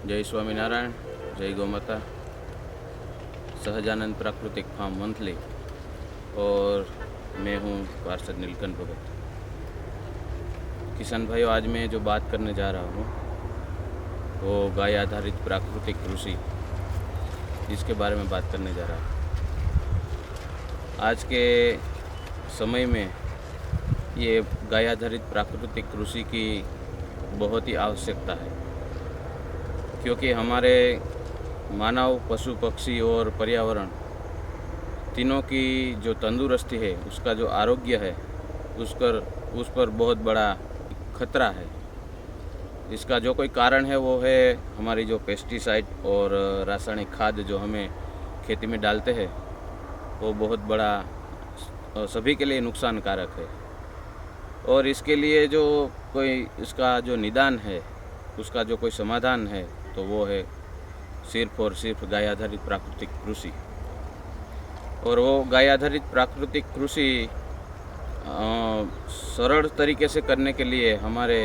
जय स्वामीनारायण, जय गौ माता। सहजानंद प्राकृतिक फार्म मंथली और मैं हूँ पार्षद नीलकंठ भगत। किसान भाइयों, आज मैं जो बात करने जा रहा हूँ वो गाय आधारित प्राकृतिक कृषि, इसके बारे में बात करने जा रहा हूँ। आज के समय में ये गाय आधारित प्राकृतिक कृषि की बहुत ही आवश्यकता है, क्योंकि हमारे मानव, पशु पक्षी और पर्यावरण तीनों की जो तंदुरुस्ती है, उसका जो आरोग्य है, उस पर बहुत बड़ा खतरा है। इसका जो कोई कारण है वो है हमारी जो पेस्टिसाइड और रासायनिक खाद जो हमें खेती में डालते हैं, वो बहुत बड़ा सभी के लिए नुकसानकारक है। और इसके लिए जो कोई इसका जो निदान है, उसका जो कोई समाधान है, तो वो है सिर्फ और सिर्फ गाय आधारित प्राकृतिक कृषि। और वो गाय आधारित प्राकृतिक कृषि सरल तरीके से करने के लिए हमारे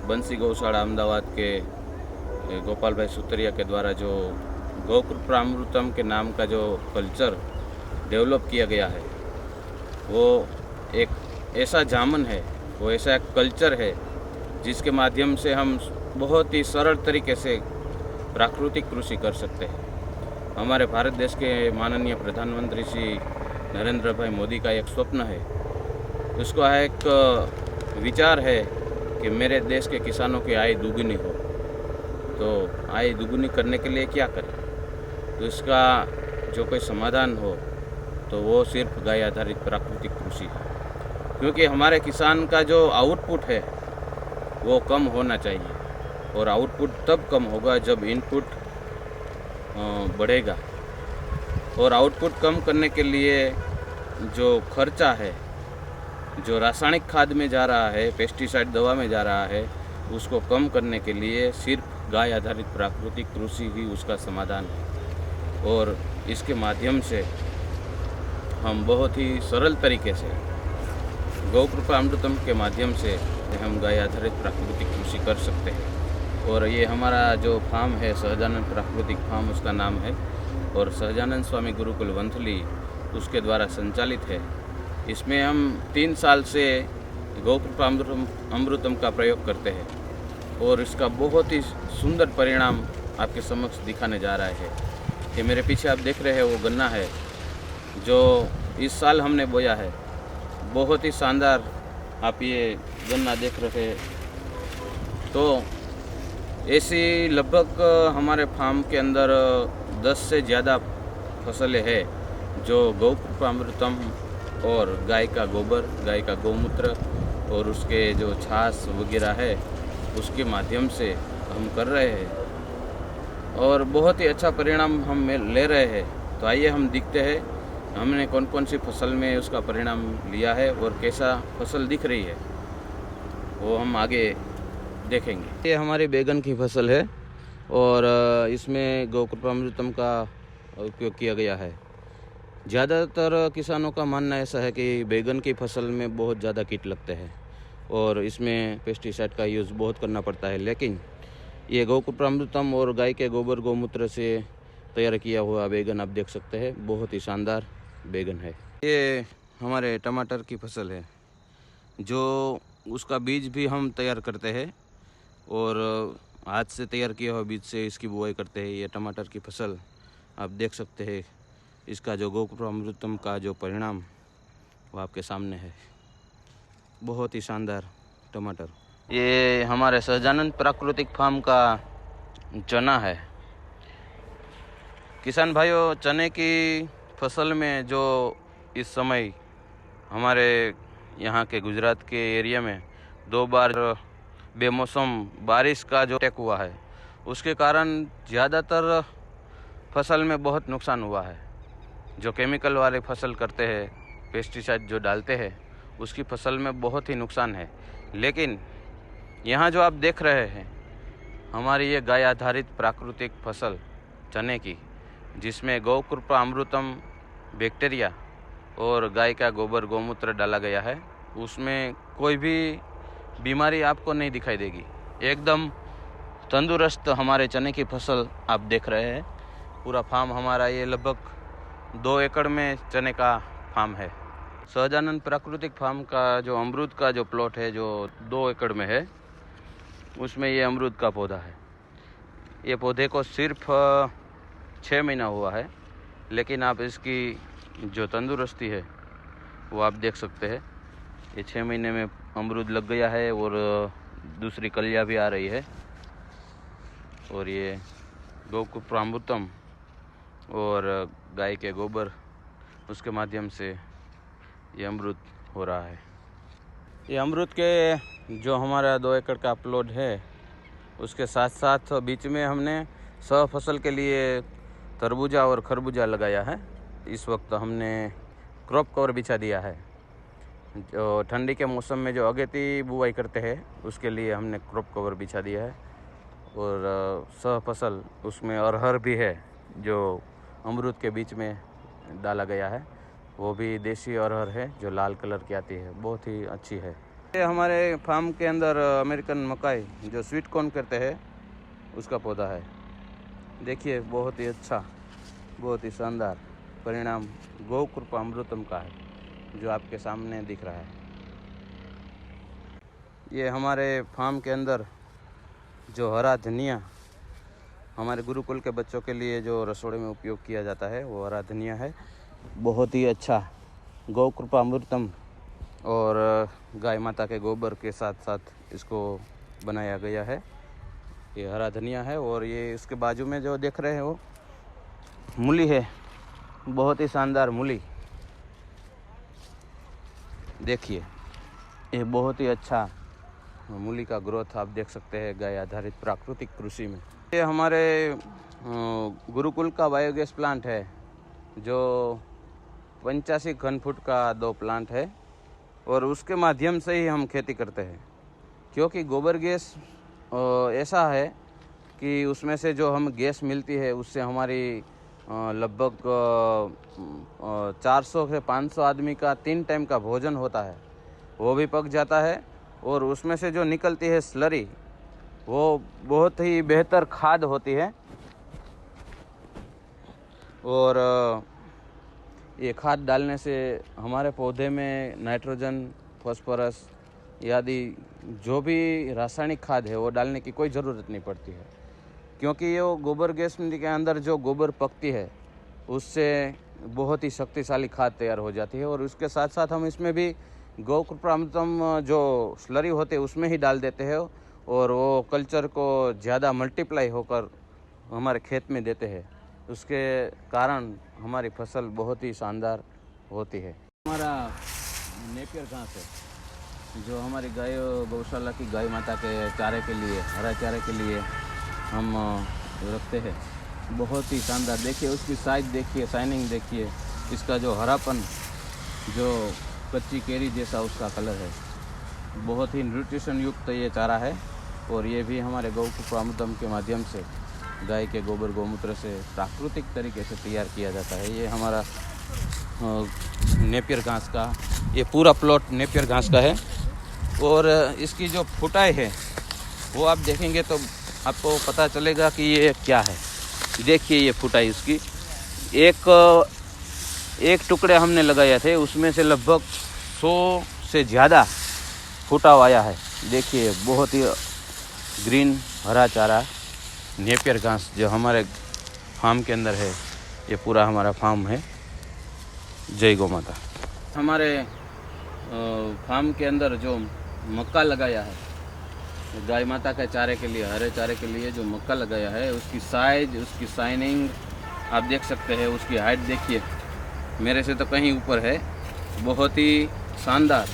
बंसी गौशाला अहमदाबाद के गोपाल भाई सुतरिया के द्वारा जो गौकृपामृतम के नाम का जो कल्चर डेवलप किया गया है, वो एक ऐसा जामन है, वो ऐसा एक कल्चर है जिसके माध्यम से हम बहुत ही सरल तरीके से प्राकृतिक कृषि कर सकते हैं। हमारे भारत देश के माननीय प्रधानमंत्री श्री नरेंद्र भाई मोदी का एक स्वप्न है, उसका एक विचार है कि मेरे देश के किसानों की आय दुगुनी हो। तो आय दुगुनी करने के लिए क्या करें? तो इसका जो कोई समाधान हो तो वो सिर्फ गाय आधारित प्राकृतिक कृषि है, क्योंकि हमारे किसान का जो आउटपुट है वो कम होना चाहिए। और आउटपुट तब कम होगा जब इनपुट बढ़ेगा। और आउटपुट कम करने के लिए जो खर्चा है, जो रासायनिक खाद में जा रहा है, पेस्टिसाइड दवा में जा रहा है, उसको कम करने के लिए सिर्फ गाय आधारित प्राकृतिक कृषि ही उसका समाधान है। और इसके माध्यम से हम बहुत ही सरल तरीके से गौकृपामृतम के माध्यम से हम गाय आधारित प्राकृतिक कृषि कर सकते हैं। और ये हमारा जो फार्म है सहजानंद प्राकृतिक फार्म, उसका नाम है, और सहजानंद स्वामी गुरुकुल वंथली उसके द्वारा संचालित है। इसमें हम 3 साल से गौकृपामृतम का प्रयोग करते हैं और इसका बहुत ही सुंदर परिणाम आपके समक्ष दिखाने जा रहा है। कि मेरे पीछे आप देख रहे हैं वो गन्ना है जो इस साल हमने बोया है। बहुत ही शानदार आप ये गन्ना देख रहे हैं। तो ऐसी लगभग हमारे फार्म के अंदर 10 से ज़्यादा फसलें हैं जो गौकृपामृतम और गाय का गोबर, गाय का गौमूत्र और उसके जो छाछ वगैरह है, उसके माध्यम से हम कर रहे हैं और बहुत ही अच्छा परिणाम हम ले रहे हैं। तो आइए हम देखते हैं हमने कौन कौन सी फसल में उसका परिणाम लिया है और कैसा फसल दिख रही है, वो हम आगे देखेंगे। ये हमारी बैगन की फसल है और इसमें गौकृपामृतम का उपयोग किया गया है। ज़्यादातर किसानों का मानना ऐसा है कि बैगन की फसल में बहुत ज़्यादा कीट लगते हैं और इसमें पेस्टिसाइड का यूज़ बहुत करना पड़ता है, लेकिन ये गौकृपामृतम और गाय के गोबर गौमूत्र से तैयार किया हुआ बैगन आप देख सकते हैं, बहुत ही शानदार बैगन है। ये हमारे टमाटर की फसल है, जो उसका बीज भी हम तैयार करते हैं और हाथ से तैयार किया हुआ बीज से इसकी बुआई करते हैं। ये टमाटर की फसल आप देख सकते हैं, इसका जो गौकृपामृतम का जो परिणाम वो आपके सामने है, बहुत ही शानदार टमाटर। ये हमारे सहजानंद प्राकृतिक फार्म का चना है। किसान भाइयों, चने की फसल में जो इस समय हमारे यहाँ के गुजरात के एरिया में 2 बार बेमौसम बारिश का जो अटैक हुआ है, उसके कारण ज़्यादातर फसल में बहुत नुकसान हुआ है। जो केमिकल वाले फसल करते हैं, पेस्टिसाइड जो डालते हैं, उसकी फसल में बहुत ही नुकसान है। लेकिन यहाँ जो आप देख रहे हैं हमारी ये गाय आधारित प्राकृतिक फसल चने की, जिसमें गौकृपामृतम बैक्टीरिया और गाय का गोबर गौमूत्र डाला गया है, उसमें कोई भी बीमारी आपको नहीं दिखाई देगी। एकदम तंदुरुस्त हमारे चने की फसल आप देख रहे हैं। पूरा फार्म हमारा ये लगभग 2 एकड़ में चने का फार्म है। सहजानंद प्राकृतिक फार्म का जो अमरूद का जो प्लॉट है जो 2 एकड़ में है, उसमें ये अमरूद का पौधा है। ये पौधे को सिर्फ 6 महीना हुआ है, लेकिन आप इसकी जो तंदुरुस्ती है वो आप देख सकते हैं। ये 6 महीने में अमरूद लग गया है और दूसरी कलियां भी आ रही है। और ये गौमूत्रामृतम और गाय के गोबर उसके माध्यम से ये अमरूद हो रहा है। ये अमरूद के जो हमारा 2 एकड़ का प्लॉट है, उसके साथ साथ बीच में हमने सह फसल के लिए तरबूजा और खरबूजा लगाया है। इस वक्त हमने क्रॉप कवर बिछा दिया है। जो ठंडी के मौसम में जो अगेती बुआई करते हैं उसके लिए हमने क्रॉप कवर बिछा दिया है। और सह फसल उसमें अरहर भी है जो अमरूद के बीच में डाला गया है। वो भी देसी अरहर है जो लाल कलर की आती है, बहुत ही अच्छी है। ये हमारे फार्म के अंदर अमेरिकन मकाई जो स्वीट कॉर्न करते हैं उसका पौधा है। देखिए बहुत ही अच्छा, बहुत ही शानदार परिणाम गौमूत्रामृतम का है जो आपके सामने दिख रहा है। ये हमारे फार्म के अंदर जो हरा धनिया हमारे गुरुकुल के बच्चों के लिए जो रसोड़े में उपयोग किया जाता है वो हरा धनिया है। बहुत ही अच्छा गौमूत्रामृतम और गाय माता के गोबर के साथ साथ इसको बनाया गया है। ये हरा धनिया है और ये इसके बाजू में जो देख रहे हैं वो मूली है, बहुत ही शानदार मूली। देखिए ये बहुत ही अच्छा मूली का ग्रोथ आप देख सकते हैं गाय आधारित प्राकृतिक कृषि में। ये हमारे गुरुकुल का बायोगैस प्लांट है जो 85 घन फुट का 2 प्लांट है और उसके माध्यम से ही हम खेती करते हैं। क्योंकि गोबर गैस ऐसा है कि उसमें से जो हम गैस मिलती है उससे हमारी लगभग 400 से 500 आदमी का 3 टाइम का भोजन होता है, वो भी पक जाता है। और उसमें से जो निकलती है स्लरी वो बहुत ही बेहतर खाद होती है। और ये खाद डालने से हमारे पौधे में नाइट्रोजन, फास्फोरस आदि जो भी रासायनिक खाद है वो डालने की कोई ज़रूरत नहीं पड़ती है। क्योंकि ये गोबर गैस के अंदर जो गोबर पकती है उससे बहुत ही शक्तिशाली खाद तैयार हो जाती है। और उसके साथ साथ हम इसमें भी गौमूत्रामृतम जो स्लरी होते हैं उसमें ही डाल देते हैं और वो कल्चर को ज़्यादा मल्टीप्लाई होकर हमारे खेत में देते हैं। उसके कारण हमारी फसल बहुत ही शानदार होती है। हमारा नेपियर घास है जो हमारी गाय गौशाला की गाय माता के चारे के लिए, हरा चारे के लिए हम रखते हैं। बहुत ही शानदार, देखिए उसकी साइज देखिए, शाइनिंग देखिए, इसका जो हरापन, जो कच्ची केरी जैसा उसका कलर है। बहुत ही न्यूट्रिशन युक्त ये चारा है और ये भी हमारे गौमूत्रामृतम के माध्यम से गाय के गोबर गौमूत्र से प्राकृतिक तरीके से तैयार किया जाता है। ये हमारा नेपियर घास का ये पूरा प्लॉट नेपियर घास का है। और इसकी जो फुटाई है वो आप देखेंगे तो आपको पता चलेगा कि ये क्या है। देखिए ये फुटाई उसकी, एक टुकड़े हमने लगाए थे उसमें से लगभग 100 से ज़्यादा फुटाव आया है। देखिए बहुत ही ग्रीन हरा चारा नेपियर घास जो हमारे फार्म के अंदर है, ये पूरा हमारा फार्म है। जय गौ माता। हमारे फार्म के अंदर जो मक्का लगाया है गाय माता के चारे के लिए, हरे चारे के लिए जो मक्का लगाया है उसकी साइज, उसकी शाइनिंग आप देख सकते हैं। उसकी हाइट देखिए, मेरे से तो कहीं ऊपर है, बहुत ही शानदार।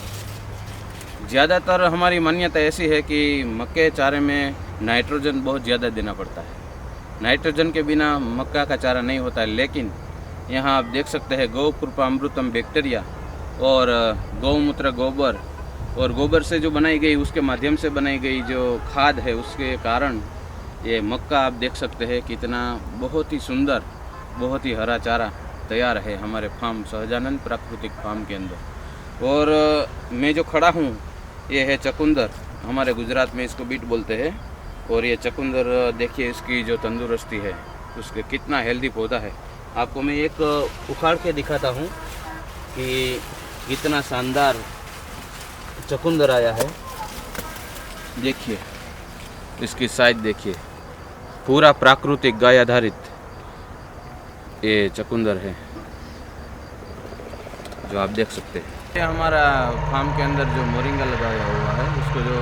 ज़्यादातर हमारी मान्यता ऐसी है कि मक्के चारे में नाइट्रोजन बहुत ज़्यादा देना पड़ता है। नाइट्रोजन के बिना मक्का का चारा नहीं होता है। लेकिन यहाँ आप देख सकते हैं गौमूत्रामृतम बैक्टीरिया और गौमूत्र गोबर और गोबर से जो बनाई गई, उसके माध्यम से बनाई गई जो खाद है, उसके कारण ये मक्का आप देख सकते हैं कितना बहुत ही सुंदर, बहुत ही हरा चारा तैयार है हमारे फार्म सहजानंद प्राकृतिक फार्म के अंदर। और मैं जो खड़ा हूँ ये है चकुंदर, हमारे गुजरात में इसको बीट बोलते हैं। और ये चकुंदर देखिए इसकी जो तंदुरुस्ती है, उसके कितना हेल्दी पौधा है। आपको मैं एक उखाड़ के दिखाता हूँ कि कितना शानदार चकुंदर आया है। देखिए इसकी साइज देखिए, पूरा प्राकृतिक गाय आधारित ये चकुंदर है जो आप देख सकते हैं। ये हमारा फार्म के अंदर जो मोरिंगा लगाया हुआ है, उसको जो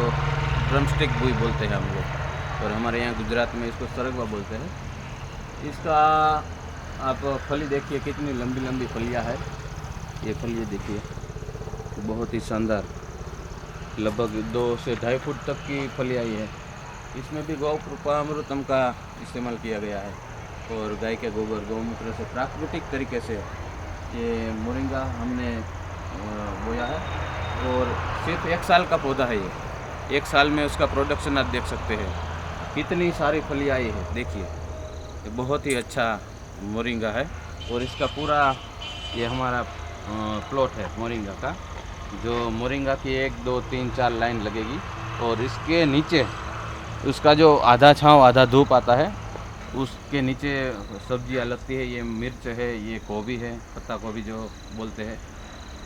ड्रमस्टिक भी बोलते हैं हम लोग, और हमारे यहाँ गुजरात में इसको सरगवा बोलते हैं। इसका आप फली देखिए कितनी लंबी लंबी फलियाँ है। ये फलियाँ देखिए बहुत ही शानदार, लगभग 2 से 2.5 फुट तक की फलियाँ है। इसमें भी गौ कृपामृतम का इस्तेमाल किया गया है और गाय के गोबर गौमूत्र से प्राकृतिक तरीके से ये मोरिंगा हमने बोया है। और सिर्फ 1 साल का पौधा है ये। 1 साल में उसका प्रोडक्शन आप देख सकते हैं, कितनी सारी फलियाँ आई है। देखिए ये बहुत ही अच्छा मोरिंगा है। और इसका पूरा ये हमारा प्लॉट है मोरिंगा का, जो मोरिंगा की 1 2 3 4 लाइन लगेगी। और इसके नीचे उसका जो आधा छांव आधा धूप आता है, उसके नीचे सब्जियां लगती है। ये मिर्च है, ये गोभी है, पत्ता गोभी जो बोलते हैं,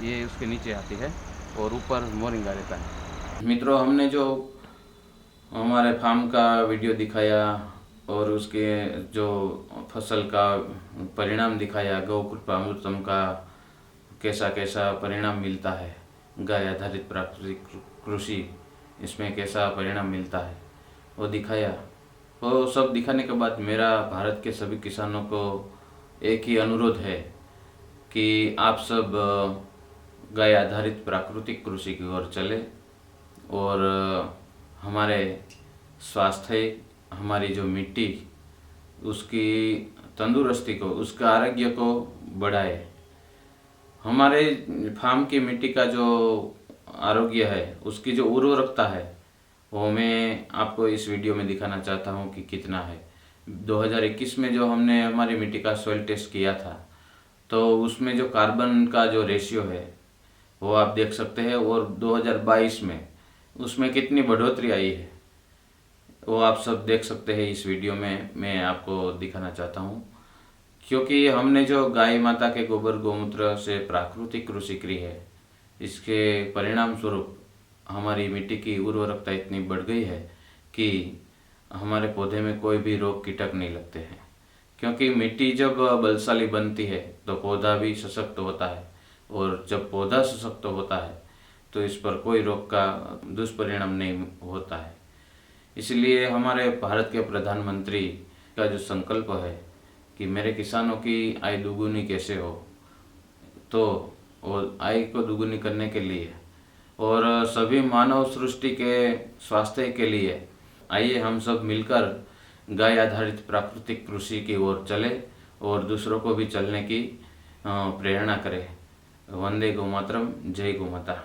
ये उसके नीचे आती है और ऊपर मोरिंगा रहता है। मित्रों, हमने जो हमारे फार्म का वीडियो दिखाया और उसके जो फसल का परिणाम दिखाया, गौ कृपामृतम का कैसा कैसा परिणाम मिलता है, गाय आधारित प्राकृतिक कृषि इसमें कैसा परिणाम मिलता है, वो दिखाया। वो सब दिखाने के बाद मेरा भारत के सभी किसानों को एक ही अनुरोध है कि आप सब गाय आधारित प्राकृतिक कृषि की ओर चले और हमारे स्वास्थ्य, हमारी जो मिट्टी, उसकी तंदुरुस्ती को, उसका आरोग्य को बढ़ाए। हमारे फार्म की मिट्टी का जो आरोग्य है, उसकी जो उर्वरकता है, वो मैं आपको इस वीडियो में दिखाना चाहता हूँ कि कितना है। 2021 में जो हमने हमारी मिट्टी का सॉइल टेस्ट किया था, तो उसमें जो कार्बन का जो रेशियो है वो आप देख सकते हैं। और 2022 में उसमें कितनी बढ़ोतरी आई है वो आप सब देख सकते हैं। इस वीडियो में मैं आपको दिखाना चाहता हूँ, क्योंकि हमने जो गाय माता के गोबर गौमूत्र से प्राकृतिक कृषि की है, इसके परिणाम स्वरूप हमारी मिट्टी की उर्वरकता इतनी बढ़ गई है कि हमारे पौधे में कोई भी रोग कीटक नहीं लगते हैं। क्योंकि मिट्टी जब बलशाली बनती है तो पौधा भी सशक्त होता है, और जब पौधा सशक्त होता है तो इस पर कोई रोग का दुष्परिणाम नहीं होता है। इसलिए हमारे भारत के प्रधानमंत्री का जो संकल्प है कि मेरे किसानों की आय दोगुनी कैसे हो, तो और आय को दोगुनी करने के लिए और सभी मानव सृष्टि के स्वास्थ्य के लिए आइए हम सब मिलकर गाय आधारित प्राकृतिक कृषि की ओर चले और दूसरों को भी चलने की प्रेरणा करें। वंदे गौ मातरम, जय गौ माता।